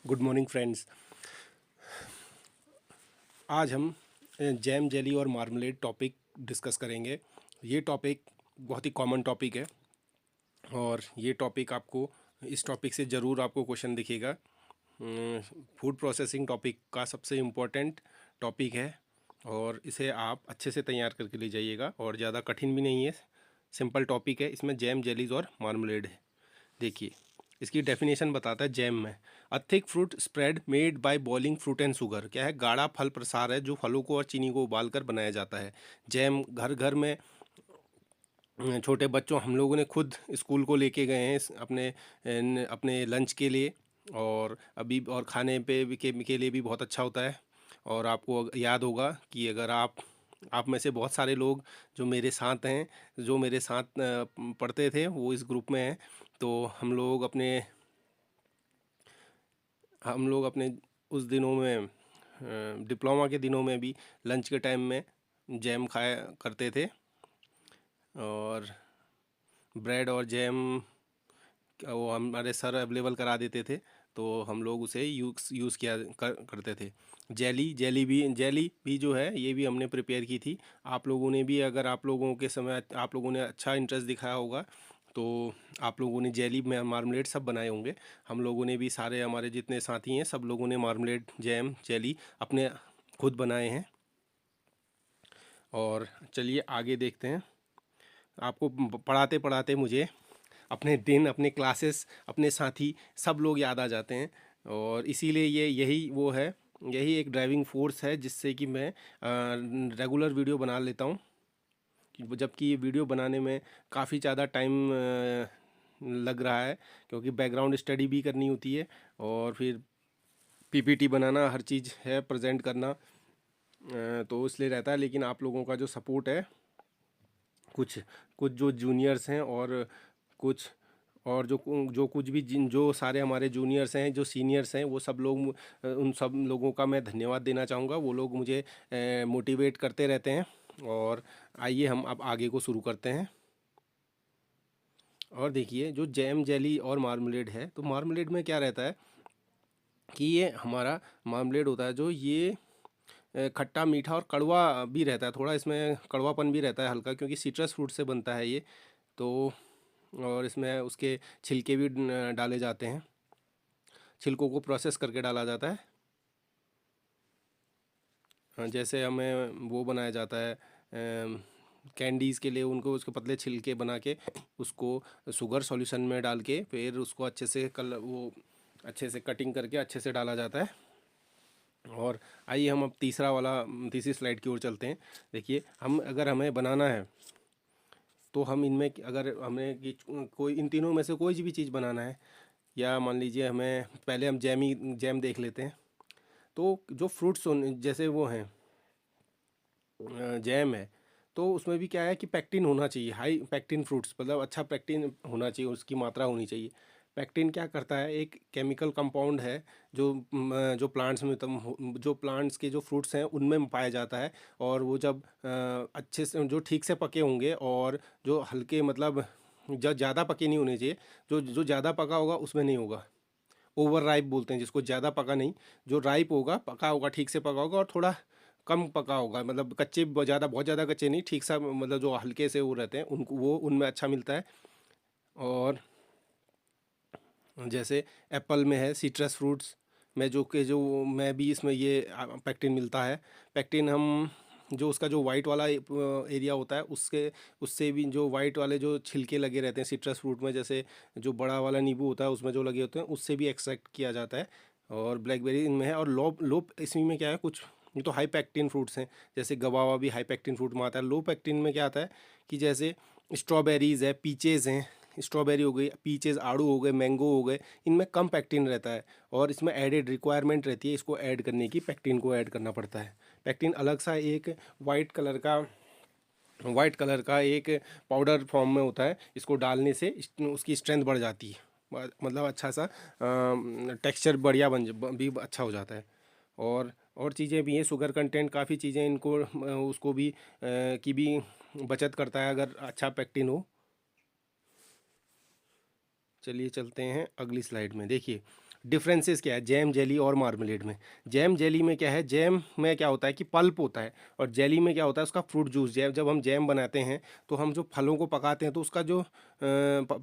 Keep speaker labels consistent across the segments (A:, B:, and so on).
A: Good morning friends. आज हम jam jelly और मार्मलेड टॉपिक डिस्कस करेंगे। ये टॉपिक बहुत ही कॉमन टॉपिक है और ये टॉपिक आपको इस टॉपिक से ज़रूर आपको क्वेश्चन दिखेगा। फूड प्रोसेसिंग टॉपिक का सबसे इम्पोर्टेंट टॉपिक है और इसे आप अच्छे से तैयार करके ले जाइएगा और ज़्यादा कठिन भी नहीं है, सिंपल टॉपिक है। इसमें जैम जेलीज और मार्मलेड है। देखिए, इसकी डेफिनेशन बताता है जैम में a thick fruit spread made by boiling fruit and sugar. क्या है? गाढ़ा फल प्रसार है जो फलों को और चीनी को उबालकर बनाया जाता है। जैम घर घर में छोटे बच्चों हम लोगों ने खुद स्कूल को लेके गए हैं अपने अपने लंच के लिए, और अभी और खाने पे भी के लिए भी बहुत अच्छा होता है। और आपको याद होगा कि अगर आप में से बहुत सारे लोग जो मेरे साथ हैं, जो मेरे साथ पढ़ते थे, वो इस ग्रुप में हैं। तो हम लोग अपने उस दिनों में डिप्लोमा के दिनों में भी लंच के टाइम में जैम खाया करते थे और ब्रेड और जैम वो हमारे सर अवेलेबल करा देते थे, तो हम लोग उसे यूज़ करते थे। जेली भी जो है ये भी हमने प्रिपेयर की थी। आप लोगों ने भी, अगर आप लोगों के समय आप लोगों ने अच्छा इंटरेस्ट दिखाया होगा तो आप लोगों ने जेली में मार्मलेड सब बनाए होंगे। हम लोगों ने भी, सारे हमारे जितने साथी हैं सब लोगों ने मार्मलेड जैम जेली अपने खुद बनाए हैं। और चलिए आगे देखते हैं। आपको पढ़ाते पढ़ाते मुझे अपने दिन, अपने क्लासेस, अपने साथी सब लोग याद आ जाते हैं। और इसीलिए यही एक ड्राइविंग फोर्स है जिससे कि मैं रेगुलर वीडियो बना लेता हूँ। जबकि ये वीडियो बनाने में काफ़ी ज़्यादा टाइम लग रहा है, क्योंकि बैकग्राउंड स्टडी भी करनी होती है और फिर पीपीटी बनाना, हर चीज़ है प्रेजेंट करना। तो इसलिए रहता है। लेकिन आप लोगों का जो सपोर्ट है, कुछ कुछ जो जूनियर्स हैं और कुछ और जो कुछ भी जिन जो सारे हमारे जूनियर्स हैं, जो सीनियर्स हैं, वो सब लोग उन सब लोगों का मैं धन्यवाद देना चाहूँगा। वो लोग मुझे मोटिवेट करते रहते हैं। और आइए हम अब आगे को शुरू करते हैं। और देखिए, जो जैम जेली और मार्मलेड है, तो मार्मलेड में क्या रहता है कि ये हमारा मार्मलेड होता है जो ये खट्टा मीठा और कड़वा भी रहता है। थोड़ा इसमें कड़वापन भी रहता है हल्का, क्योंकि सिट्रस फ्रूट से बनता है ये। तो और इसमें उसके छिलके भी डाले जाते हैं, छिलकों को प्रोसेस करके डाला जाता है। जैसे हमें वो बनाया जाता है कैंडीज़ के लिए, उनको उसके पतले छिलके बना के उसको शुगर सॉल्यूशन में डाल के फिर उसको अच्छे से कटिंग करके अच्छे से डाला जाता है। और आइए हम अब तीसरी स्लाइड की ओर चलते हैं। देखिए, अगर हमें बनाना है तो हम इनमें, अगर हमें कोई इन तीनों में से कोई भी चीज़ बनाना है, या मान लीजिए हमें पहले हम जैम देख लेते हैं। तो जो फ्रूट्स जैसे वो हैं, जैम है, तो उसमें भी क्या है कि पैक्टिन होना चाहिए, हाई पैक्टिन फ्रूट्स, मतलब अच्छा पैक्टिन होना चाहिए, उसकी मात्रा होनी चाहिए। पैक्टिन क्या करता है? एक केमिकल कंपाउंड है जो प्लांट्स में जो प्लांट्स के जो फ्रूट्स हैं उनमें पाया जाता है। और वो जब अच्छे से, जो ठीक से पके होंगे और जो हल्के, मतलब जो ज़्यादा पके नहीं होने चाहिए, जो जो ज़्यादा पका होगा उसमें नहीं होगा। ओवर राइप बोलते हैं जिसको, ज़्यादा पका नहीं, जो राइप होगा, पका होगा, ठीक से पका होगा, और थोड़ा कम पका होगा, मतलब कच्चे ज़्यादा, बहुत ज़्यादा कच्चे नहीं, ठीक सा, मतलब जो हल्के से वो रहते हैं उनको, वो उनमें अच्छा मिलता है। और जैसे एप्पल में है, सिट्रस फ्रूट्स में जो मैं भी इसमें ये पैक्टिन मिलता है। पैक्टिन हम जो उसका जो वाइट वाला एरिया होता है, उससे भी, जो वाइट वाले जो छिलके लगे रहते हैं सिट्रस फ्रूट में, जैसे जो बड़ा वाला नींबू होता है उसमें जो लगे होते हैं, उससे भी एक्सट्रैक्ट किया जाता है। और ब्लैकबेरी इनमें है। और लो लो इसी में क्या है, कुछ ये तो हाई पैक्टिन फ्रूट्स हैं, जैसे गवावा भी हाई पैक्टिन फ्रूट में आता है। लो पैक्टिन में क्या आता है कि जैसे स्ट्रॉबेरीज़ है, पीचेज़ हैं, स्ट्रॉबेरी हो गई, पीचेस, आड़ू हो गए, मैंगो हो गए, इनमें कम पैक्टिन रहता है। और इसमें एडेड रिक्वायरमेंट रहती है इसको ऐड करने की, पैक्टिन को ऐड करना पड़ता है। पैक्टिन अलग सा एक वाइट कलर का एक पाउडर फॉर्म में होता है। इसको डालने से उसकी स्ट्रेंथ बढ़ जाती है, मतलब अच्छा सा टेक्सचर बढ़िया भी अच्छा हो जाता है। और चीज़ें भी हैं, शुगर कंटेंट काफ़ी चीज़ें इनको उसको भी की भी बचत करता है अगर अच्छा पैक्टिन हो। चलिए चलते हैं अगली स्लाइड में। देखिए डिफरेंसेस क्या है जैम जेली और मार्मलेड में। जैम जेली में क्या है, जैम में क्या होता है कि पल्प होता है, और जेली में क्या होता है उसका फ्रूट जूस। जब हम जैम बनाते हैं तो हम जो फलों को पकाते हैं तो उसका जो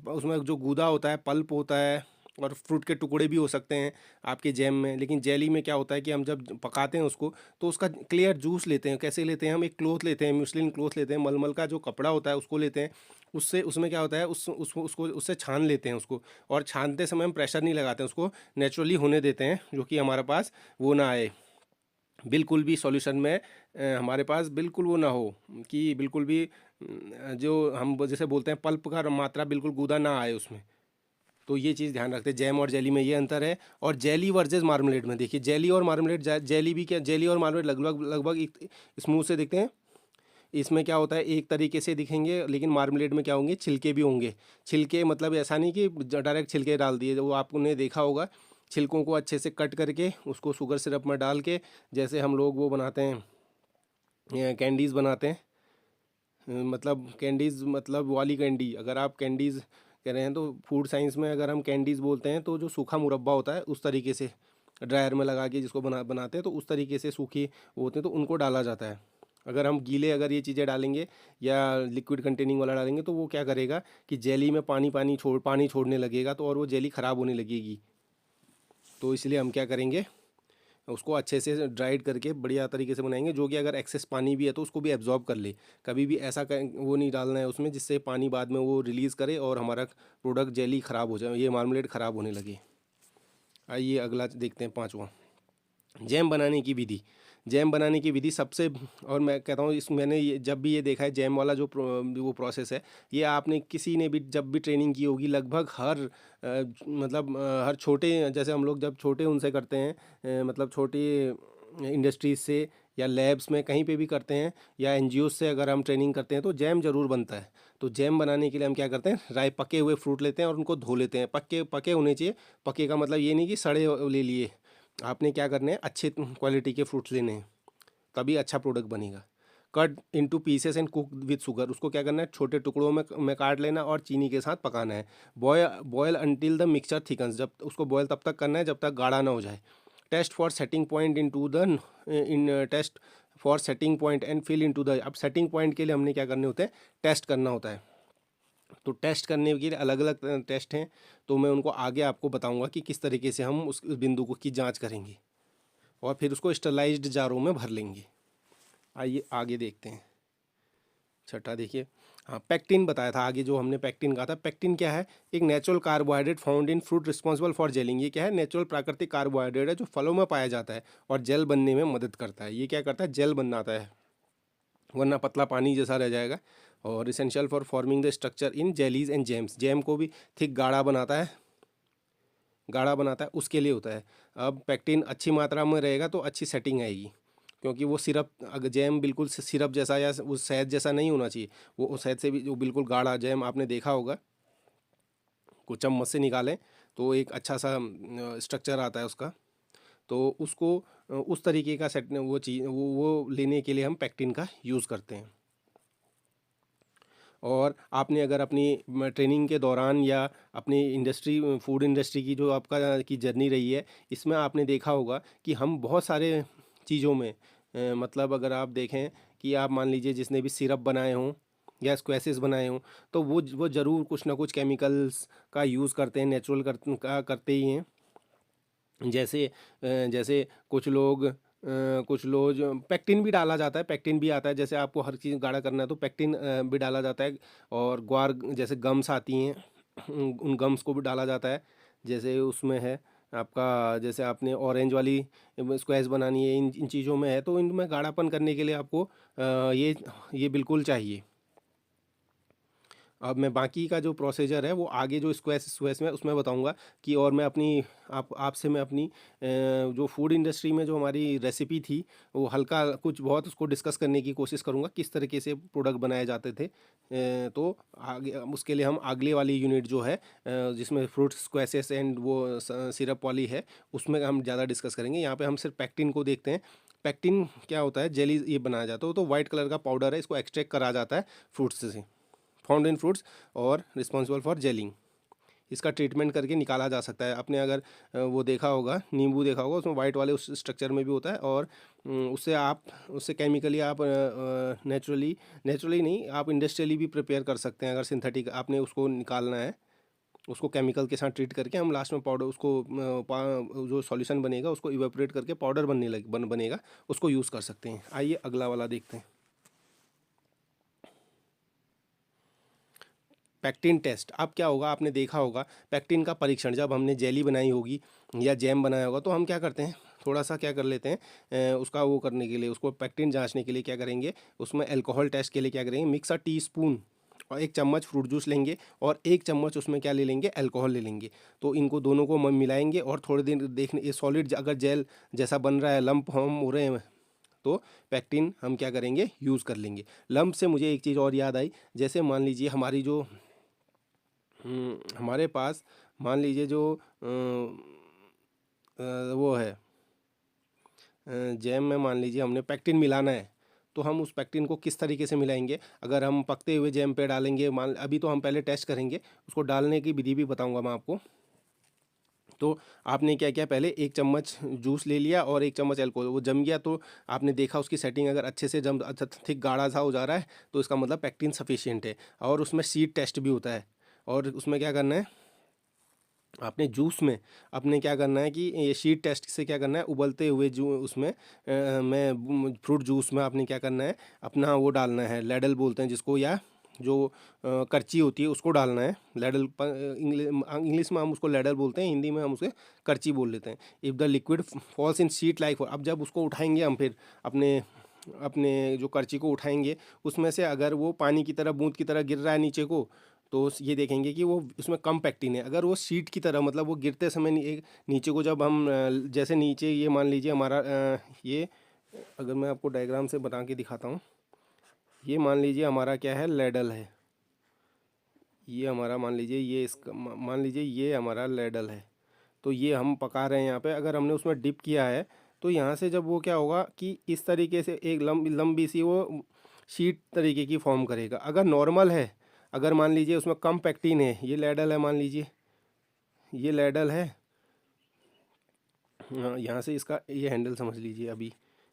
A: उसमें जो गूदा होता है, पल्प होता है, और फ्रूट के टुकड़े भी हो सकते हैं आपके जैम में। लेकिन जेली में क्या होता है कि हम जब पकाते हैं उसको तो उसका क्लियर जूस लेते हैं। कैसे लेते हैं, हम एक क्लोथ लेते हैं, मुस्लिन क्लोथ लेते हैं, मलमल का जो कपड़ा होता है उसको लेते हैं। उससे उसमें क्या होता है उसको उससे छान लेते हैं उसको, और छानते समय हम प्रेशर नहीं लगाते हैं, उसको नेचुरली होने देते हैं, जो कि हमारे पास वो ना आए, बिल्कुल भी सॉल्यूशन में हमारे पास बिल्कुल वो ना हो कि बिल्कुल भी जो हम जैसे बोलते हैं पल्प का मात्रा बिल्कुल गूदा ना आए उसमें। तो ये चीज़ ध्यान रखते हैं, जैम और जेली में ये अंतर है। और जेली वर्सेस मार्मलेड में देखिए, जेली और मार्मलेड, जेली भी क्या, जेली और मार्मलेड लगभग लगभग एक स्मूथ से दिखते हैं। इसमें क्या होता है एक तरीके से दिखेंगे, लेकिन मार्मलेड में क्या होंगे, छिलके भी होंगे। छिलके मतलब ऐसा नहीं कि डायरेक्ट छिलके डाल दिए, वो आपने देखा होगा, छिलकों को अच्छे से कट करके उसको शुगर सिरप में डाल के, जैसे हम लोग वो बनाते हैं, कैंडीज़ बनाते हैं, मतलब कैंडीज़ मतलब वाली कैंडी, अगर आप कैंडीज़ कह रहे हैं तो फूड साइंस में अगर हम कैंडीज़ बोलते हैं तो जो सूखा मुरब्बा होता है उस तरीके से ड्रायर में लगा के जिसको बनाते हैं, तो उस तरीके से सूखी वो होते हैं, तो उनको डाला जाता है। अगर हम गीले अगर ये चीज़ें डालेंगे या लिक्विड कंटेनिंग वाला डालेंगे तो वो क्या करेगा कि जेली में पानी छोड़ने लगेगा, तो और वो जेली ख़राब होने लगेगी। तो इसलिए हम क्या करेंगे, उसको अच्छे से ड्राइड करके बढ़िया तरीके से बनाएंगे, जो कि अगर एक्सेस पानी भी है तो उसको भी एब्जॉर्ब कर ले। कभी भी ऐसा वो नहीं डालना है उसमें जिससे पानी बाद में वो रिलीज़ करे और हमारा प्रोडक्ट जेली ख़राब हो जाए, ये मार्मलेड ख़राब होने लगे। आइए अगला देखते हैं, पांचवा, जैम बनाने की विधि। जैम बनाने की विधि सबसे, और मैं कहता हूँ इस मैंने ये जब भी ये देखा है जैम वाला जो वो प्रोसेस है, ये आपने किसी ने भी जब भी ट्रेनिंग की होगी लगभग हर मतलब हर छोटे, जैसे हम लोग जब छोटे उनसे करते हैं, मतलब छोटी इंडस्ट्रीज से या लैब्स में कहीं पे भी करते हैं, या एनजीओ से अगर हम ट्रेनिंग करते हैं तो जैम ज़रूर बनता है। तो जैम बनाने के लिए हम क्या करते हैं, पके हुए फ्रूट लेते हैं और उनको धो लेते हैं, पक्के पके होने चाहिए। पके का मतलब ये नहीं कि सड़े ले लिए, आपने क्या करने हैं, अच्छे क्वालिटी के फ्रूट्स लेने हैं, तभी अच्छा प्रोडक्ट बनेगा। Cut into pieces and cook with sugar, उसको क्या करना है, छोटे टुकड़ों में काट लेना और चीनी के साथ पकाना है। Boil until the mixture thickens, जब उसको बॉयल तब तक करना है जब तक गाढ़ा ना हो जाए। Test for setting point in to the in test for setting point and fill in to the, अब सेटिंग पॉइंट के लिए हमने क्या करने होते हैं, टेस्ट करना होता है। तो टेस्ट करने के लिए अलग अलग टेस्ट हैं, तो मैं उनको आगे आपको बताऊंगा कि किस तरीके से हम उस बिंदु को की जांच करेंगे, और फिर उसको स्टरलाइज्ड जारों में भर लेंगे। आइए आगे देखते हैं, छठा देखिए। हाँ, पेक्टिन बताया था आगे, जो हमने पेक्टिन कहा था। पेक्टिन क्या है, एक natural carbohydrate found in fruit responsible for gelling. ये क्या है, नेचुरल प्राकृतिक कार्बोहाइड्रेट है जो फलों में पाया जाता है और जेल बनने में मदद करता है। ये क्या करता है, जेल बनाता है, वरना पतला पानी जैसा रह जाएगा। और essential for forming the structure in jellies and jams, jam को भी थिक गाढ़ा बनाता है, उसके लिए होता है। अब पेक्टिन अच्छी मात्रा में रहेगा तो अच्छी सेटिंग आएगी, क्योंकि वो सिरप, अगर जैम बिल्कुल सिरप जैसा या वो शहद जैसा नहीं होना चाहिए, वो शहद से भी जो बिल्कुल गाढ़ा जैम आपने देखा होगा, को चम्मच से निकालें तो एक अच्छा सा स्ट्रक्चर आता है उसका, तो उसको उस तरीके का सेट वो चीज़ वो लेने के लिए हम पेक्टिन का यूज़ करते हैं। और आपने अगर अपनी ट्रेनिंग के दौरान या अपनी इंडस्ट्री, फूड इंडस्ट्री की जो आपका की जर्नी रही है, इसमें आपने देखा होगा कि हम बहुत सारे चीज़ों में मतलब अगर आप देखें कि आप मान लीजिए जिसने भी सिरप बनाए हों या स्क्वैसेस बनाए हों, तो वो ज़रूर कुछ ना कुछ केमिकल्स का यूज़ करते हैं, नेचुरल करते ही हैं। जैसे जैसे कुछ लोग जो पेक्टिन भी डाला जाता है, पेक्टिन भी आता है, जैसे आपको हर चीज़ गाढ़ा करना है तो पेक्टिन भी डाला जाता है। और ग्वार जैसे गम्स आती हैं, उन गम्स को भी डाला जाता है। जैसे उसमें है आपका, जैसे आपने ऑरेंज वाली स्क्वैश बनानी है, इन इन चीज़ों में है, तो इनमें गाढ़ापन करने के लिए आपको ये बिल्कुल चाहिए। अब मैं बाकी का जो प्रोसीजर है वो आगे जो स्क्वैश स्क्वैश में उसमें बताऊंगा कि, और मैं अपनी आपसे मैं अपनी जो फूड इंडस्ट्री में जो हमारी रेसिपी थी वो हल्का कुछ बहुत उसको डिस्कस करने की कोशिश करूंगा, किस तरीके से प्रोडक्ट बनाए जाते थे। तो आगे उसके लिए हम अगले वाली यूनिट जो है जिसमें फ्रूट स्क्वैशेस एंड वो सिरप वाली है, उसमें हम ज़्यादा डिस्कस करेंगे। यहाँ पर हम सिर्फ पैक्टिन को देखते हैं। पैक्टिन क्या होता है, जेली ये बनाया जाता है, तो वाइट कलर का पाउडर है, इसको एक्सट्रैक्ट करा जाता है फ्रूट्स से, फाउंड इन फ्रूट्स और रिस्पॉन्सिबल फॉर जेलिंग। इसका ट्रीटमेंट करके निकाला जा सकता है। आपने अगर वो देखा होगा, नींबू देखा होगा, उसमें वाइट वाले उस स्ट्रक्चर में भी होता है, और उससे केमिकली आप नेचुरली नहीं, आप इंडस्ट्रियली भी प्रिपेयर कर सकते हैं। अगर सिंथेटिक आपने उसको निकालना है, उसको केमिकल के साथ ट्रीट करके हम लास्ट में पाउडर उसको जो सॉल्यूशन बनेगा उसको इवेपोरेट करके पाउडर बनेगा, उसको यूज़ कर सकते हैं। आइए अगला वाला देखते हैं। Pectin test. अब क्या होगा, आपने देखा होगा पैक्टिन का परीक्षण, जब हमने जेली बनाई होगी या जैम बनाया होगा तो हम क्या करते हैं, थोड़ा सा क्या कर लेते हैं, उसका वो करने के लिए, उसको पैक्टिन जांचने के लिए क्या करेंगे, उसमें अल्कोहल टेस्ट के लिए क्या करेंगे, मिक्स अ टीस्पून और 1 चम्मच फ्रूट जूस लेंगे और 1 चम्मच उसमें क्या ले लेंगे, अल्कोहल ले लेंगे। तो इनको दोनों को मिलाएंगे और थोड़े दिन देखने, ये सॉलिड अगर जेल जैसा बन रहा है, लंप फॉर्म हो रहे हैं, तो पैक्टिन हम क्या करेंगे, यूज़ कर लेंगे। लंप से मुझे एक चीज़ और याद आई, जैसे मान लीजिए हमारी जो हमारे पास मान लीजिए जो वो है जैम में, मान लीजिए हमने पैक्टिन मिलाना है, तो हम उस पैक्टिन को किस तरीके से मिलाएंगे। अगर हम पकते हुए जैम पे डालेंगे, मान अभी तो हम पहले टेस्ट करेंगे, उसको डालने की विधि भी बताऊंगा मैं आपको। तो आपने क्या किया, पहले 1 चम्मच जूस ले लिया और 1 चम्मच अल्कोहल, वो जम गया तो आपने देखा उसकी सेटिंग अगर अच्छे से जम, अच्छा थिक गाढ़ा सा हो जा रहा है, तो इसका मतलब पैक्टिन सफिशियंट है। और उसमें सीड टेस्ट भी होता है, और उसमें क्या करना है, आपने जूस में अपने क्या करना है कि ये शीट टेस्ट से क्या करना है, उबलते हुए जो उसमें में फ्रूट जूस में आपने क्या करना है, अपना वो डालना है, लैडल बोलते हैं जिसको, या जो करची होती है उसको डालना है। लैडल इंग्लिश में हम उसको लैडल बोलते हैं, हिंदी में हम उसे करची बोल लेते हैं। If the liquid falls in sheet like, अब जब उसको उठाएंगे हम, फिर अपने अपने जो करची को उठाएंगे, उसमें से अगर वो पानी की तरह, बूंद की तरह गिर रहा है नीचे को, तो ये देखेंगे कि वो उसमें कम पैक्टिन है। अगर वो शीट की तरह, मतलब वो गिरते समय एक नीचे को, जब हम जैसे नीचे ये मान लीजिए हमारा ये, अगर मैं आपको डायग्राम से बता के दिखाता हूँ, ये मान लीजिए हमारा क्या है, लेडल है, ये हमारा मान लीजिए, ये इसका मान लीजिए ये हमारा लेडल है। तो ये हम पका रहे हैं यहाँ पे, अगर हमने उसमें डिप किया है, तो यहाँ से जब वो क्या होगा कि इस तरीके से एक लंबी सी वो शीट तरीके की फॉर्म करेगा। अगर नॉर्मल है, अगर मान लीजिए उसमें कम पैक्टिन है, ये लेडल है, मान लीजिए ये लेडल है, हाँ, यहाँ से इसका ये हैंडल समझ लीजिए, अभी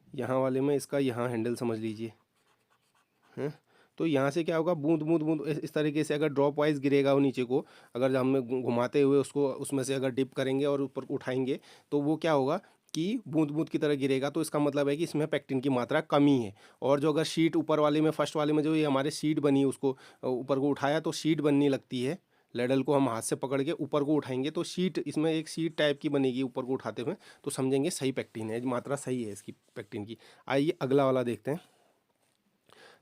A: यहाँ वाले में इसका यहाँ हैंडल समझ लीजिए, हैं। तो यहाँ से क्या होगा, बूंद बूंद बूंद इस तरीके से अगर ड्रॉप वाइज गिरेगा वो नीचे को, अगर हम घुमाते हुए उसको उसमें से अगर डिप करेंगे और ऊपर उठाएंगे, तो वो क्या होगा कि बूंद बूंद की तरह गिरेगा। तो इसका मतलब है कि इसमें पैक्टिन की मात्रा कमी है। और जो अगर शीट ऊपर वाले में, फर्स्ट वाले में जो ये हमारे शीट बनी, उसको ऊपर को उठाया तो शीट बनने लगती है। लेडल को हम हाथ से पकड़ के ऊपर को उठाएंगे तो शीट, इसमें एक शीट टाइप की बनेगी ऊपर को उठाते हुए, तो समझेंगे सही पैक्टिन है, मात्रा सही है इसकी पैक्टिन की। आइए अगला वाला देखते हैं,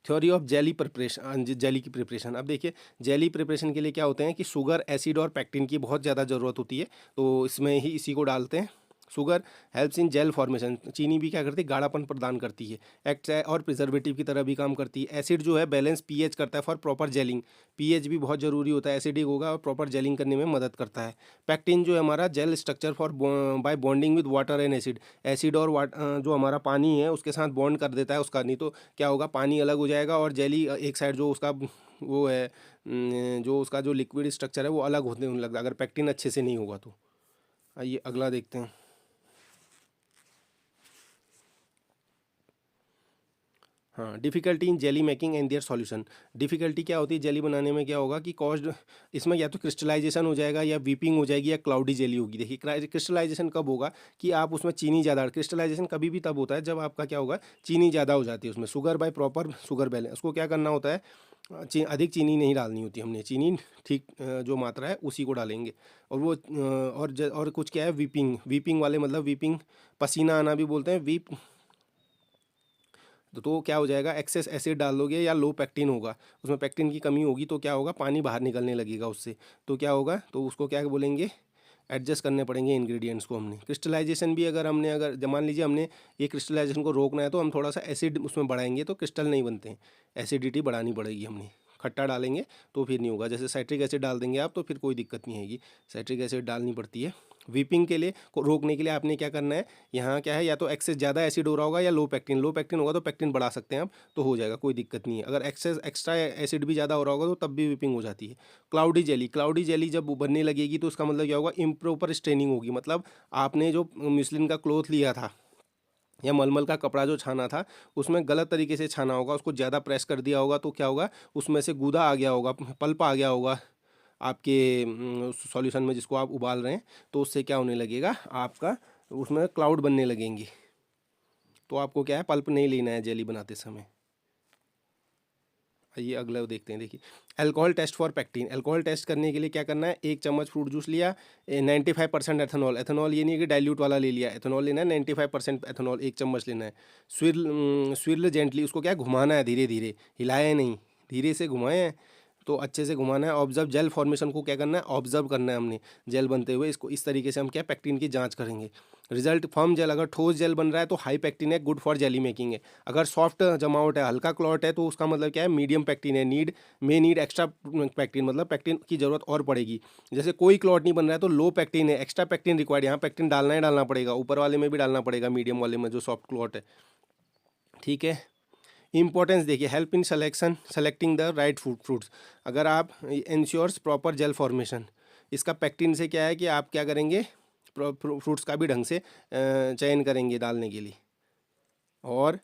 A: theory of jelly preparation, jelly की प्रिपरेशन। अब देखिए, जेली प्रिपरेशन के लिए क्या होते हैं कि शुगर, एसिड और पैक्टिन की बहुत ज़्यादा ज़रूरत होती है, तो इसमें ही इसी को डालते हैं। Sugar helps in gel formation, चीनी भी क्या करती है, गाढ़ापन प्रदान करती है, एक्ट और प्रिजर्वेटिव की तरह भी काम करती है। एसिड जो है बैलेंस पीएच करता है फॉर प्रॉपर जेलिंग, पीएच भी बहुत ज़रूरी होता है, एसिडिक होगा और प्रॉपर जेलिंग करने में मदद करता है। पैक्टिन जो है हमारा gel structure for by bonding with water and acid, acid और जो हमारा पानी है उसके साथ बॉन्ड कर देता है उसका, नहीं तो क्या होगा, पानी अलग हो जाएगा और जेली एक साइड जो उसका वो है, जो उसका जो लिक्विड स्ट्रक्चर है वो अलग होने लगता है, अगर पैक्टिन अच्छे से नहीं होगा तो। आइए अगला देखते हैं। हाँ, difficulty in jelly making and their solution. Difficulty क्या होती है जेली बनाने में, क्या होगा कि कॉस्ट, इसमें या तो क्रिस्टलाइजेशन हो जाएगा, या वीपिंग हो जाएगी, या क्लाउडी जेली होगी। देखिए क्रिस्टलाइजेशन कब होगा कि आप उसमें चीनी ज़्यादा, क्रिस्टलाइजेशन कभी भी तब होता है जब आपका क्या होगा, चीनी ज़्यादा हो जाती है उसमें, sugar by proper sugar balance. उसको क्या करना होता है, अधिक चीनी नहीं डालनी होती हमने, चीनी ठीक जो मात्रा है उसी को डालेंगे। और वो और कुछ क्या है, वीपिंग, वीपिंग वाले मतलब वीपिंग, पसीना आना भी बोलते हैं, वीप। तो क्या हो जाएगा, एक्सेस एसिड डाल दोगे या लो पैक्टिन होगा, उसमें पैक्टिन की कमी होगी, तो क्या होगा, पानी बाहर निकलने लगेगा उससे, तो क्या होगा, तो उसको क्या बोलेंगे, एडजस्ट करने पड़ेंगे इंग्रेडिएंट्स को हमने। क्रिस्टलाइजेशन भी अगर हमने, अगर मान लीजिए हमने ये क्रिस्टलाइजेशन को रोकना है, तो हम थोड़ा सा एसिड उसमें बढ़ाएंगे तो क्रिस्टल नहीं बनते हैं, एसिडिटी बढ़ानी पड़ेगी हमने, खट्टा डालेंगे तो फिर नहीं होगा। जैसे साइट्रिक एसिड डाल देंगे आप तो फिर कोई दिक्कत नहीं आएगी, साइट्रिक एसिड डालनी पड़ती है। वीपिंग के लिए को रोकने के लिए आपने क्या करना है, यहाँ क्या है, या तो एक्सेस ज़्यादा एसिड हो रहा होगा या लो पैक्टिन होगा तो पैक्टिन बढ़ा सकते हैं आप, तो हो जाएगा, कोई दिक्कत नहीं है। अगर एक्स्ट्रा एसिड भी ज़्यादा हो रहा होगा तो तब भी वीपिंग हो जाती है। क्लाउडी जेली जब बनने लगेगी तो उसका मतलब क्या होगा, इम्प्रॉपर स्ट्रेनिंग होगी, मतलब आपने जो म्यूसलिन का क्लॉथ लिया था या मलमल का कपड़ा जो छाना था उसमें गलत तरीके से छाना होगा, उसको ज़्यादा प्रेस कर दिया होगा तो क्या होगा, उसमें से गूदा आ गया होगा, पल्प आ गया होगा आपके सॉल्यूशन में जिसको आप उबाल रहे हैं, तो उससे क्या होने लगेगा, आपका उसमें क्लाउड बनने लगेंगी। तो आपको क्या है, पल्प नहीं लेना है जेली बनाते समय। ये अगला देखते हैं, देखिए alcohol test for pectin. Alcohol test करने के लिए क्या करना है, 1 चम्मच फ्रूट जूस लिया, 95% एथेनॉल, एथेनॉल ये नहीं है कि डाइल्यूट वाला ले लिया, एथेनॉल लेना है 95% एथेनॉल 1 चम्मच लेना है। स्विर्ल जेंटली, उसको क्या है, घुमाना है धीरे धीरे, हिलाया नहीं, धीरे से घुमाए हैं तो अच्छे से घुमाना है। ऑब्जर्व जेल फॉर्मेशन को क्या करना है, ऑब्जर्व करना है हमने जेल बनते हुए, इसको इस तरीके से हम क्या पैक्टिन की जांच करेंगे। रिजल्ट फर्म जेल, अगर ठोस जेल बन रहा है तो हाई पैक्टिन है, गुड फॉर जेली मेकिंग है। अगर सॉफ्ट जमावट है, हल्का क्लॉट है, तो उसका मतलब क्या है, मीडियम पैक्टिन है, नीड एक्स्ट्रा पैक्टिन, मतलब पैक्टिन की जरूरत और पड़ेगी। जैसे कोई क्लॉट नहीं बन रहा है तो लो पैक्टिन है, एक्स्ट्रा पैक्टिन रिक्वायर्ड, यहाँ पैक्टिन डालना ही डालना पड़ेगा, ऊपर वाले में भी डालना पड़ेगा, मीडियम वाले में जो सॉफ्ट क्लॉट है, ठीक है। इंपॉर्टेंस देखिए, help in selecting the right fruits. अगर आप इंश्योर्स प्रॉपर जेल फॉर्मेशन, इसका पैक्टिन से क्या है कि आप क्या करेंगे, फ्रूट्स का भी ढंग से चयन करेंगे डालने के लिए, और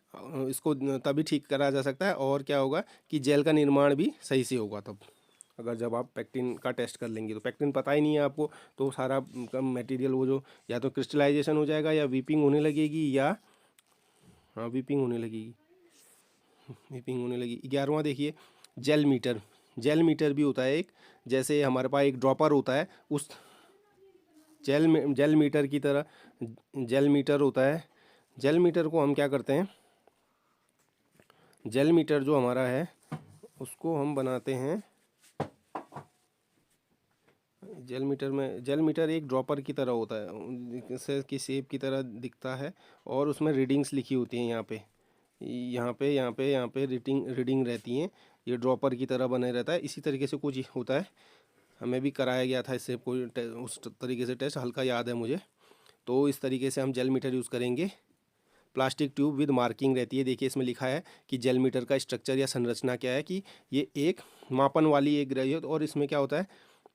A: इसको तभी ठीक करा जा सकता है। और क्या होगा कि जेल का निर्माण भी सही से होगा तब, अगर जब आप पैक्टिन का टेस्ट कर लेंगे। तो पैक्टिन पता ही नहीं है आपको तो सारा मटेरियल वो जो या तो क्रिस्टलाइजेशन हो जाएगा या वीपिंग होने लगेगी, या हाँ वीपिंग होने लगेगी, वीपिंग होने लगी। 11वां देखिए, जेल मीटर। जेल मीटर भी होता है एक, जैसे हमारे पास एक ड्रॉपर होता है, उस जेल मीटर की तरह जेल मीटर होता है। जेल मीटर को हम क्या करते हैं, जेल मीटर जो हमारा है उसको हम बनाते हैं, जेल मीटर एक ड्रॉपर की तरह होता है, जैसे की शेप की तरह दिखता है, और उसमें रीडिंग्स लिखी होती हैं, यहाँ पे रीडिंग रहती हैं। ये ड्रॉपर की तरह बने रहता है, इसी तरीके से कुछ होता है, हमें भी कराया गया था इससे कोई उस तरीके से टेस्ट, हल्का याद है मुझे। तो इस तरीके से हम जेल मीटर यूज़ करेंगे। प्लास्टिक ट्यूब विद मार्किंग रहती है, देखिए इसमें लिखा है कि जेल मीटर का स्ट्रक्चर या संरचना क्या है, कि ये एक मापन वाली एक रही है, और इसमें क्या होता है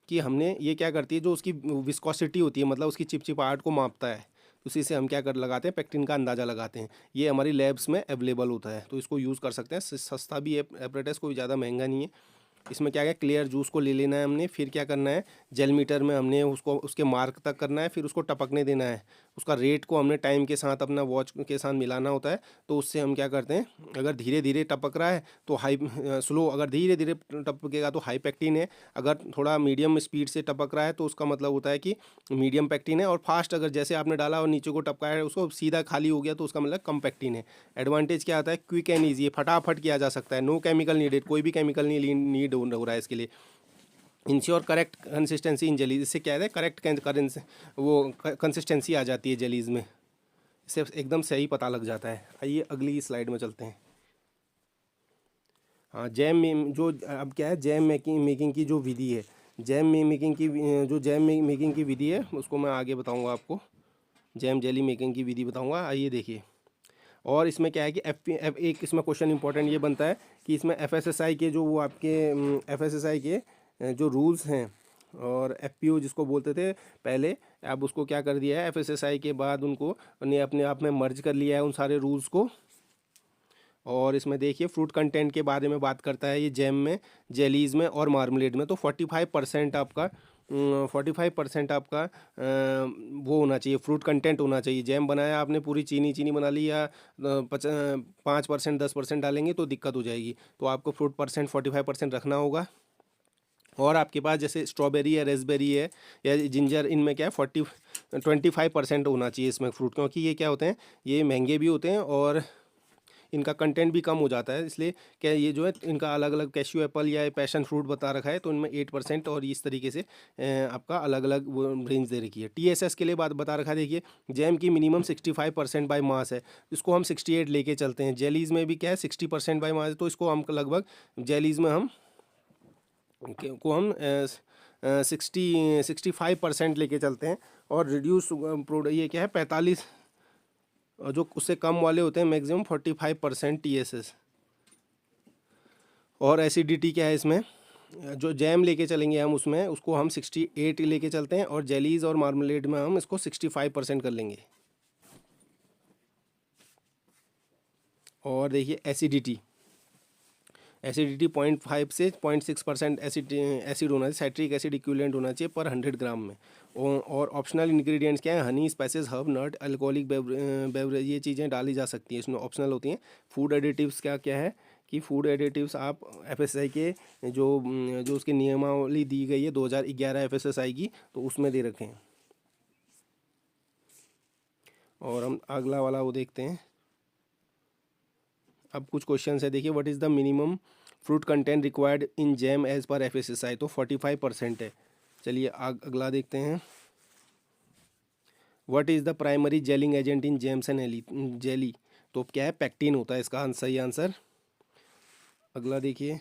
A: कि हमने ये क्या करती है, जो उसकी विस्कोसिटी होती है, मतलब उसकी चिपचिपाहट को मापता है, उसी से हम क्या कर लगाते हैं, पैक्टिन का अंदाज़ा लगाते हैं। ये हमारी लैब्स में अवेलेबल होता है, तो इसको यूज़ कर सकते हैं, सस्ता भी है एपरेटस, कोई ज़्यादा महंगा नहीं है। इसमें क्या है, क्लियर जूस को ले लेना है हमने, फिर क्या करना है, जेल मीटर में हमने उसको उसके मार्क तक करना है, फिर उसको टपकने देना है। उसका रेट को हमने टाइम के साथ अपना वॉच के साथ मिलाना होता है। तो उससे हम क्या करते हैं, अगर धीरे धीरे टपक रहा है तो स्लो, अगर धीरे धीरे टपकेगा तो हाई पैक्टिन है, अगर थोड़ा मीडियम स्पीड से टपक रहा है तो उसका मतलब होता है कि मीडियम पैक्टिन है, और फास्ट अगर जैसे आपने डाला और नीचे को टपकाया है उसको सीधा खाली हो गया तो उसका मतलब कम पैक्टिन है। एडवांटेज क्या आता है, क्विक एंड ईजी, फटाफट किया जा सकता है, नो केमिकल नीडेड, कोई भी केमिकल नहीं नीड हो रहा है इसके लिए। Ensure correct consistency in jellies, इससे क्या है, करेक्ट करेंस वो कंसिस्टेंसी आ जाती है जेलीज में, इससे एकदम सही पता लग जाता है। आइए अगली स्लाइड में चलते हैं। हाँ, जैम में जो अब क्या है, जैम मेकिंग की जो विधि है, जैम मेकिंग की विधि है उसको मैं आगे बताऊंगा आपको, जैम जेली मेकिंग की विधि बताऊंगा। आइए देखिए, और इसमें क्या है कि एक इसमें क्वेश्चन इंपॉर्टेंट ये बनता है कि इसमें एफएसएसआई के जो वो आपके एफएसएसआई के जो रूल्स हैं, और एफपीओ जिसको बोलते थे पहले, अब उसको क्या कर दिया है, एफएसएसआई के बाद उनको ने अपने आप में मर्ज कर लिया है उन सारे रूल्स को। और इसमें देखिए फ्रूट कंटेंट के बारे में बात करता है ये जैम में, जेलीज़ में और मार्मलेड में। तो 45% आपका 45% आपका वो होना चाहिए, फ्रूट कंटेंट होना चाहिए। जैम बनाया आपने, पूरी चीनी बना ली, या 5% 10% डालेंगे तो दिक्कत हो जाएगी। तो आपको फ्रूट परसेंट 45% रखना होगा। और आपके पास जैसे स्ट्रॉबेरी है, रेसबेरी है या जिंजर, इनमें क्या है 25% होना चाहिए इसमें फ्रूट, क्योंकि ये क्या होते हैं, ये महंगे भी होते हैं और इनका कंटेंट भी कम हो जाता है। इसलिए क्या ये जो है इनका अलग अलग, कैश्यू एप्पल या पैशन फ्रूट बता रखा है तो इनमें 8% और इस तरीके से आपका अलग अलग वो रेंज दे रखी है। टीएसएस के लिए बात बता रखा है, देखिए जैम की मिनिमम 65% बाई मास है, इसको हम 68 लेके चलते हैं। जेलीज़ में भी क्या है 60% बाई मास है, तो इसको हम लगभग जेलीज़ में हम 65% लेके चलते हैं। और रिड्यूस प्रोडक्ट ये क्या है 45, जो उससे कम वाले होते हैं मैक्सिमम 45% TSS। और एसिडिटी क्या है इसमें, जो जैम लेके चलेंगे हम उसमें उसको हम 68 लेके चलते हैं, और जेलीज और मार्मलेड में हम इसको 65% कर लेंगे। और देखिए एसिडिटी 0.5 से 0.6% एसिड होना चाहिए, साइट्रिक एसिड इक्विवेलेंट होना चाहिए पर 100 ग्राम में। और ऑप्शनल इंग्रेडिएंट्स क्या है, हनी, स्पाइसेस, हर्ब, नट, अल्कोहलिक बेवरेज, ये चीज़ें डाली जा सकती हैं, इसमें ऑप्शनल होती हैं। फूड एडिटिव्स क्या क्या है कि फूड एडिटिव्स आप FSSAI के जो उसकी नियमावली दी गई है 2011 FSSAI की, तो उसमें दे रखे हैं। और हम अगला वाला वो देखते हैं। अब कुछ क्वेश्चन है, देखिए what is the minimum fruit content required in jam as per FSSAI, तो 45% है। चलिए अगला देखते हैं। What is the primary jelling agent in jams and jelly, तो क्या है पैक्टिन होता है इसका सही आंसर। अगला देखिए,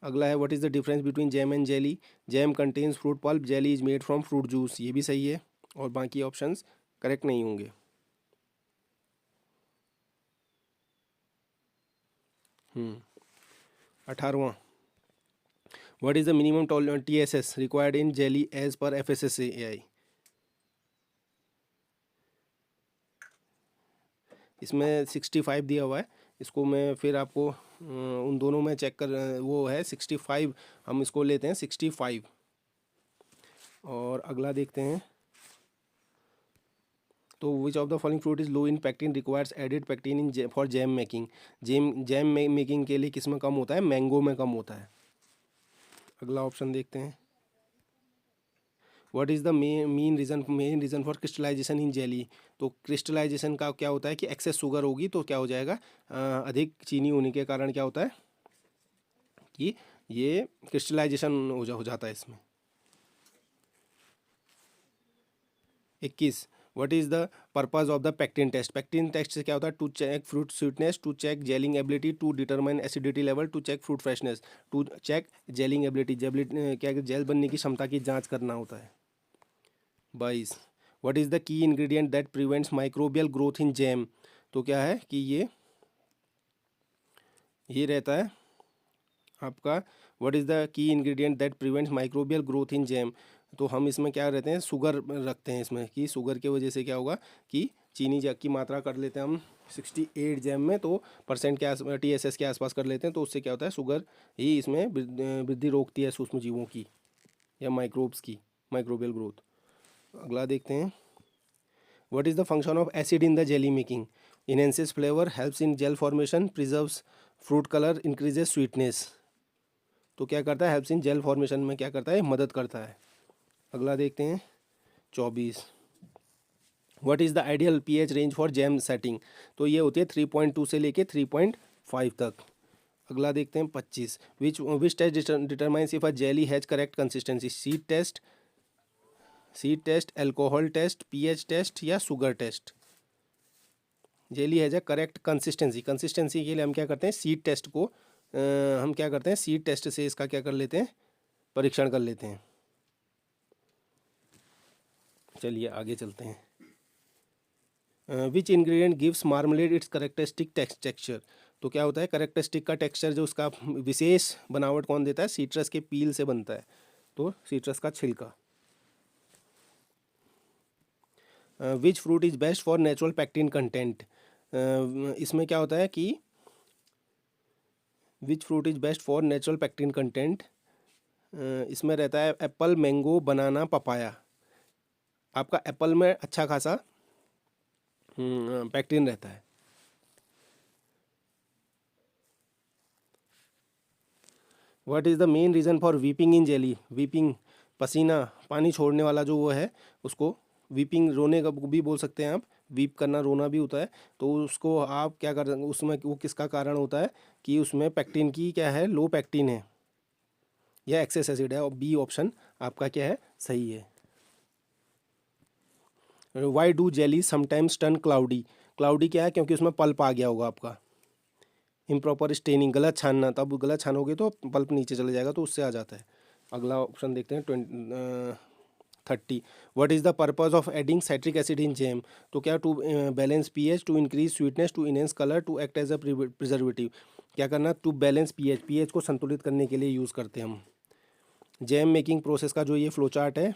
A: अगला है what is the difference between jam and jelly, jam contains fruit pulp, jelly is made from fruit juice, ये भी सही है और बाकी ऑप्शंस करेक्ट नहीं होंगे। 18वां, what is the minimum TSS required in jelly as per FSSAI, इसमें 65 दिया हुआ है। इसको मैं फिर आपको उन दोनों में चेक कर, वो है 65, हम इसको लेते हैं 65। और अगला देखते हैं, तो which of the following fruit is low in pectin requires added pectin in for jam making, jam making के लिए किस में कम होता है, मैंगो में कम होता है। अगला ऑप्शन देखते हैं, what is the main reason for crystallization in jelly, तो क्रिस्टलाइजेशन का क्या होता है कि एक्सेस शुगर होगी तो क्या हो जाएगा, अधिक चीनी होने के कारण क्या होता है कि ये क्रिस्टलाइजेशन हो जाता है इसमें। 21, what is the purpose of the pectin test, pectin test से क्या होता है, to check fruit sweetness, to check jelling ability, to determine acidity level, to check fruit freshness, to check jelling ability, क्या gel बनने की क्षमता की जांच करना होता है। 22, what is the key ingredient that prevents microbial growth in jam, तो क्या है कि ये रहता है आपका, what is the key ingredient that prevents microbial growth in jam, तो हम इसमें क्या रहते हैं, शुगर रखते हैं इसमें, कि शुगर की वजह से क्या होगा कि चीनी की मात्रा कर लेते हैं हम 68 जैम में, तो परसेंट के TSS के आसपास कर लेते हैं, तो उससे क्या होता है शुगर ही इसमें वृद्धि रोकती है सूक्ष्म जीवों की या माइक्रोब्स की माइक्रोबियल ग्रोथ। अगला देखते हैं, what is the function of acid in the jelly making, enhances flavour, helps in gel formation, preserves fruit colour, increases sweetness, तो क्या करता है, हेल्प्स इन जेल फॉर्मेशन में क्या करता है, मदद करता है। अगला देखते हैं 24, what is the ideal pH range for jam setting, तो ये होती है 3.2 से लेके 3.5 तक। अगला देखते हैं 25, which test determines if a jelly has correct consistency, seed test, alcohol test, pH test या sugar test. Jelly has a correct consistency के लिए हम क्या करते हैं, सीड टेस्ट को हम क्या करते हैं, सीड टेस्ट से इसका क्या कर लेते हैं, परीक्षण कर लेते हैं। चलिए आगे चलते हैं, which ingredient gives marmalade its characteristic texture, तो क्या होता है करेक्टरिस्टिक का टेक्सचर जो उसका विशेष बनावट कौन देता है, सीट्रस के पील से बनता है, तो सीट्रस का छिलका। Which fruit is best for natural pectin content, इसमें क्या होता है कि which fruit is best for natural pectin content, इसमें रहता है एप्पल, मैंगो, बनाना, पपाया। आपका एप्पल में अच्छा खासा पैक्टिन रहता है। What is the main reason for weeping in jelly, weeping पसीना पानी छोड़ने वाला जो वो है उसको वीपिंग, रोने का भी बोल सकते हैं आप, वीप करना रोना भी होता है, तो उसको आप क्या कर, उसमें वो किसका कारण होता है कि उसमें पैक्टिन की क्या है, लो पैक्टिन है या एक्सेस एसिड है, और बी ऑप्शन आपका क्या है, सही है। Why do jelly sometimes turn cloudy, cloudy क्या है, क्योंकि उसमें पल्प आ गया होगा आपका, इम्प्रॉपर स्टेनिंग, गलत छानना, तब गलत छानोगे तो पल्प नीचे चले जाएगा, तो उससे आ जाता है। अगला ऑप्शन देखते हैं 30। What is the purpose of adding citric acid in jam? तो क्या, to balance pH, to increase sweetness, to enhance colour, to act as a preservative. क्या करना, टू बैलेंस पीएच, पीएच को संतुलित करने के लिए यूज़ करते हैं हम। जैम मेकिंग प्रोसेस का जो ये फ्लो चार्ट है,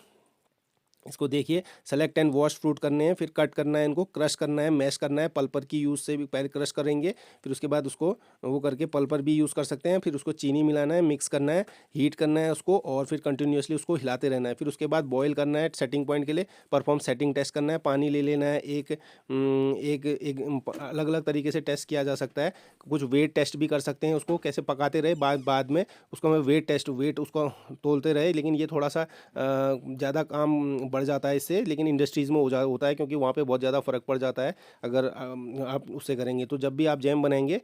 A: इसको देखिए। सेलेक्ट एंड वॉश फ्रूट करने हैं, फिर कट करना है, इनको क्रश करना है, मैश करना है, पल्पर की यूज़ से भी पहले क्रश करेंगे, फिर उसके बाद उसको वो करके पल्पर भी यूज़ कर सकते हैं। फिर उसको चीनी मिलाना है, मिक्स करना है, हीट करना है उसको, और फिर कंटिन्यूसली उसको हिलाते रहना है। फिर उसके बाद बॉईल करना है सेटिंग पॉइंट के लिए, परफॉर्म सेटिंग टेस्ट करना है, पानी ले लेना है। एक अलग अलग तरीके से टेस्ट किया जा सकता है। कुछ वेट टेस्ट भी कर सकते हैं, उसको कैसे पकाते रहे, बाद में उसको हमें वेट उसको तोलते रहे। लेकिन ये थोड़ा सा ज़्यादा काम बढ़ जाता है इससे, लेकिन इंडस्ट्रीज़ में होता है, क्योंकि वहाँ पे बहुत ज़्यादा फ़र्क पड़ जाता है अगर आप उससे करेंगे। तो जब भी आप जैम बनाएंगे,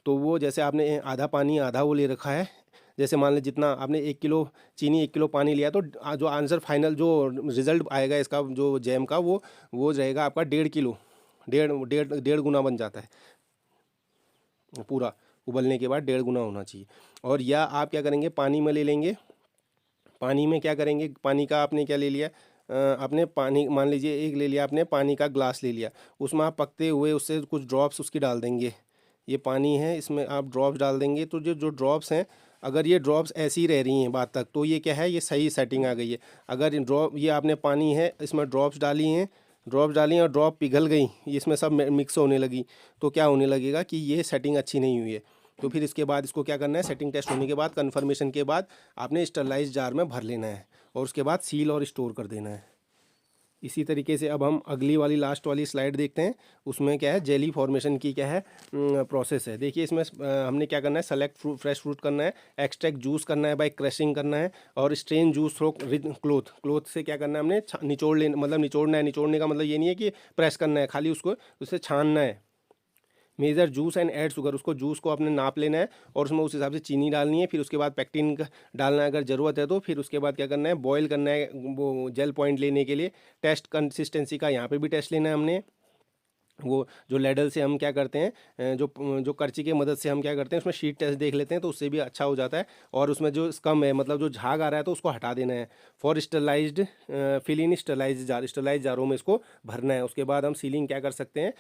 A: तो वो जैसे आपने आधा पानी आधा वो ले रखा है, जैसे मान लें जितना आपने 1 किलो चीनी 1 किलो पानी लिया, तो जो आंसर फाइनल जो रिज़ल्ट आएगा इसका जो जैम का, वो रहेगा आपका 1.5 किलो। डेढ़ डेढ़ डेढ़ गुना बन जाता है पूरा। उबलने के बाद 1.5 गुना होना चाहिए। और या आप क्या करेंगे, पानी में ले लेंगे। पानी में क्या करेंगे, पानी का आपने क्या ले लिया, आपने पानी मान लीजिए एक ले लिया, आपने पानी का ग्लास ले लिया, उसमें आप पकते हुए उससे कुछ ड्रॉप्स उसकी डाल देंगे। ये पानी है, इसमें आप ड्रॉप्स डाल देंगे, तो जो जो ड्रॉप्स हैं, अगर ये ड्रॉप्स ऐसी रह रही हैं बाद तक, तो ये क्या है, ये सही सेटिंग आ गई है। अगर ये आपने पानी है, इसमें ड्रॉप्स डाली हैं, और ड्रॉप पिघल गई, ये इसमें सब मिक्स होने लगी, तो क्या होने लगेगा कि ये सेटिंग अच्छी नहीं हुई है। तो फिर इसके बाद इसको क्या करना है, सेटिंग टेस्ट होने के बाद, कन्फर्मेशन के बाद, आपने स्टरलाइज जार में भर लेना है, और उसके बाद सील और स्टोर कर देना है। इसी तरीके से अब हम अगली वाली लास्ट वाली स्लाइड देखते हैं। उसमें क्या है, जेली फॉर्मेशन की क्या है प्रोसेस है। देखिए इसमें हमने क्या करना है, सेलेक्ट फ्रेश फ्रूट करना है, एक्सट्रैक्ट जूस करना है बाय क्रशिंग करना है, और स्ट्रेन जूस थ्रो क्लोथ से क्या करना है, हमने निचोड़ लेना, मतलब निचोड़ना है। निचोड़ने का मतलब ये नहीं है कि प्रेस करना है, खाली उसको उससे छानना है। Measure juice and add sugar, उसको जूस को आपने नाप लेना है, और उसमें उस हिसाब से चीनी डालनी है। फिर उसके बाद पेक्टिन डालना है अगर ज़रूरत है तो। फिर उसके बाद क्या करना है, बॉईल करना है वो जेल पॉइंट लेने के लिए। टेस्ट कंसिस्टेंसी का यहाँ पे भी टेस्ट लेना है हमने। वो जो लेडल से हम क्या करते हैं, जो जो करची की मदद से हम क्या करते हैं, उसमें शीट टेस्ट देख लेते हैं, तो उससे भी अच्छा हो जाता है। और उसमें जो स्कम है, मतलब जो झाग आ रहा है, तो उसको हटा देना है। For sterilized, fill in sterilize जारों में इसको भरना है। उसके बाद हम सीलिंग क्या कर सकते हैं,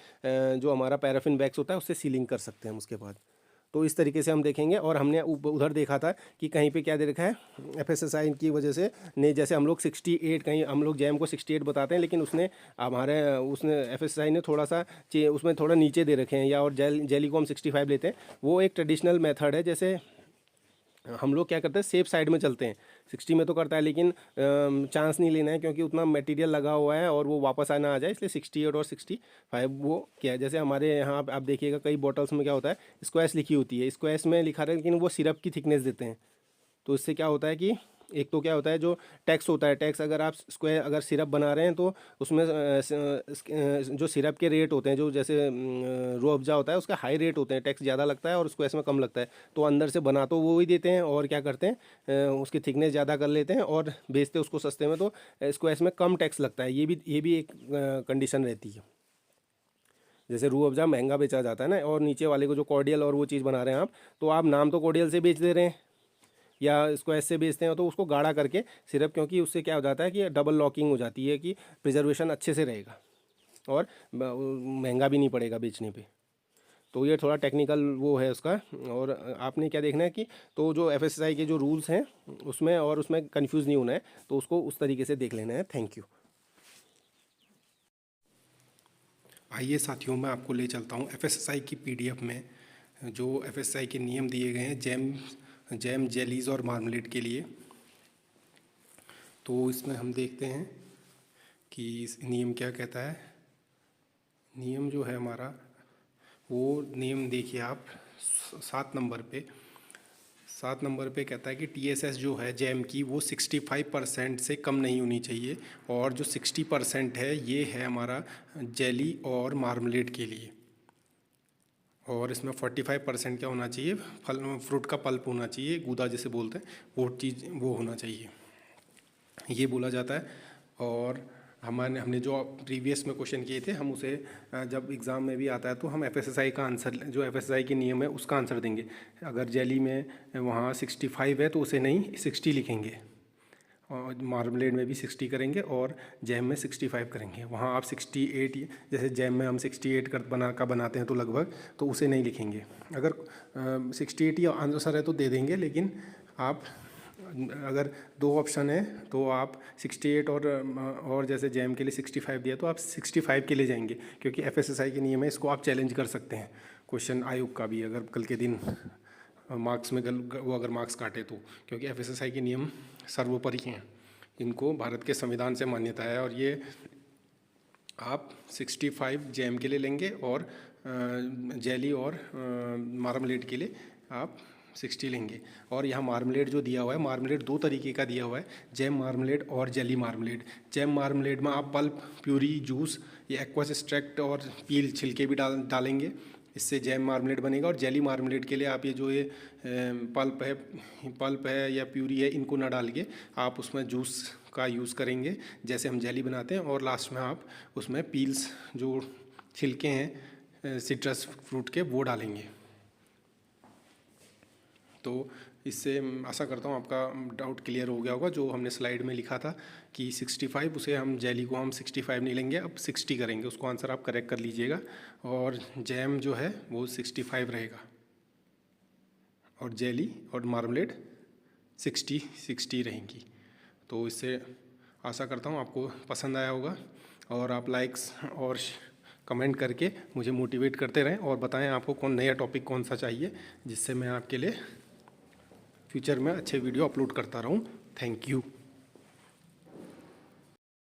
A: जो हमारा पैराफिन वैक्स होता है उससे सीलिंग कर सकते हैं हम उसके बाद। तो इस तरीके से हम देखेंगे। और हमने उधर देखा था कि कहीं पे क्या दे रखा है, एफएसएसआई की वजह से ने, जैसे हम लोग 68, कहीं हम लोग जैम को 68 बताते हैं, लेकिन उसने एफएसएसआई ने थोड़ा सा उसमें थोड़ा नीचे दे रखे हैं, या और जेली को हम 65 लेते हैं। वो एक ट्रेडिशनल मेथड है। जैसे हम लोग क्या करते हैं, सेफ साइड में चलते हैं, 60 में तो करता है, लेकिन चांस नहीं लेना है, क्योंकि उतना मटेरियल लगा हुआ है और वो वापस आना आ जाए, इसलिए 68 और 65 वो क्या है। जैसे हमारे यहाँ आप देखिएगा कई बॉटल्स में क्या होता है, स्क्वैश लिखी होती है, स्क्वैश में लिखा रहा है, लेकिन वो सिरप की थिकनेस देते हैं। तो इससे क्या होता है कि एक तो क्या होता है, जो टैक्स होता है, टैक्स अगर आप स्क्वायर अगर सिरप बना रहे हैं, तो उसमें जो सिरप के रेट होते हैं, जो जैसे रूह अफ़ज़ा होता है, उसका हाई रेट होते हैं, टैक्स ज़्यादा लगता है, और उसको इसमें कम लगता है। तो अंदर से बना तो वो ही देते हैं, और क्या करते हैं, उसकी थिकनेस ज़्यादा कर लेते हैं और बेचते उसको सस्ते में, तो इसको इसमें कम टैक्स लगता है। ये भी एक कंडीशन रहती है। जैसे रूह अफ़ज़ा महंगा बेचा जाता है ना, और नीचे वाले को जो कॉर्डियल और वो चीज़ बना रहे हैं आप, तो आप नाम तो कॉर्डियल से बेच दे रहे हैं, या इसको ऐसे बेचते हैं, तो उसको गाढ़ा करके सिरप, क्योंकि उससे क्या हो जाता है कि डबल लॉकिंग हो जाती है, कि प्रिजर्वेशन अच्छे से रहेगा, और महंगा भी नहीं पड़ेगा बेचने पे। तो ये थोड़ा टेक्निकल वो है उसका। और आपने क्या देखना है कि, तो जो एफएसएसआई के जो रूल्स हैं उसमें, और उसमें कंफ्यूज नहीं होना है, तो उसको उस तरीके से देख लेना है। Thank you. आइए साथियों, मैं आपको ले चलता हूँ एफएसएसआई की पीडीएफ में, जो एफएसएसआई के नियम दिए गए हैं जैम जेलीज़ और मार्मलेट के लिए। तो इसमें हम देखते हैं कि इस नियम क्या कहता है। नियम जो है हमारा, वो नियम देखिए आप 7 नंबर पे कहता है कि टीएसएस जो है जैम की, वो 65% से कम नहीं होनी चाहिए। और जो 60% है, ये है हमारा जेली और मार्मलेट के लिए। और इसमें 45% क्या होना चाहिए, फ्रूट का पल्प होना चाहिए, गूदा जिसे बोलते हैं, वो चीज़ वो होना चाहिए, ये बोला जाता है। और हमने जो प्रीवियस में क्वेश्चन किए थे हम उसे जब एग्ज़ाम में भी आता है तो हम एफएसएसआई का आंसर, जो एफएसएसआई के नियम है उसका आंसर देंगे। अगर जेली में वहाँ 65 है तो उसे नहीं 60 लिखेंगे, और मार्मलेड में भी 60 करेंगे और जैम में 65 करेंगे। वहाँ आप 68, जैसे जैम में हम 68 बनाते हैं तो लगभग, तो उसे नहीं लिखेंगे। अगर 68 या आंसर है तो दे देंगे, लेकिन आप अगर 2 ऑप्शन है तो आप 68 और जैसे जैम के लिए 65 दिया तो आप 65 के लिए जाएंगे, क्योंकि एफएसएसआई के नियम है, इसको आप चैलेंज कर सकते हैं क्वेश्चन आयोग का भी, अगर कल के दिन मार्क्स में वो अगर मार्क्स काटे तो, क्योंकि एफएसएसआई के नियम सर्वोपरि हैं, इनको भारत के संविधान से मान्यता है। और ये आप 65 जैम के लिए लेंगे और जेली और मार्मलेड के लिए आप 60 लेंगे। और यहाँ मार्मलेड जो दिया हुआ है, मार्मलेड 2 तरीके का दिया हुआ है, जैम मार्मलेड और जेली मार्मलेड। जैम मार्मलेड में आप पल्प, प्यूरी, जूस, या एक्वस एक्सट्रैक्ट और पील, छिलके भी डालेंगे, इससे जैम मार्मलेड बनेगा। और जेली मार्मलेड के लिए आप ये पल्प है या प्यूरी है, इनको ना डाल के आप उसमें जूस का यूज़ करेंगे जैसे हम जेली बनाते हैं, और लास्ट में आप उसमें पील्स, जो छिलके हैं सिट्रस फ्रूट के, वो डालेंगे। तो इससे आशा करता हूँ आपका डाउट क्लियर हो गया होगा। जो हमने स्लाइड में लिखा था कि 65, उसे हम जेली को हम 65 नहीं लेंगे, अब 60 करेंगे, उसको आंसर आप करेक्ट कर लीजिएगा। और जैम जो है वो 65 रहेगा, और जेली और मार्मलेड 60 रहेंगी। तो इससे आशा करता हूँ आपको पसंद आया होगा, और आप लाइक्स और कमेंट करके मुझे मोटिवेट करते रहें और बताएं आपको नया टॉपिक कौन सा चाहिए, जिससे मैं आपके लिए फ्यूचर में अच्छे वीडियो अपलोड करता रहूं। Thank you.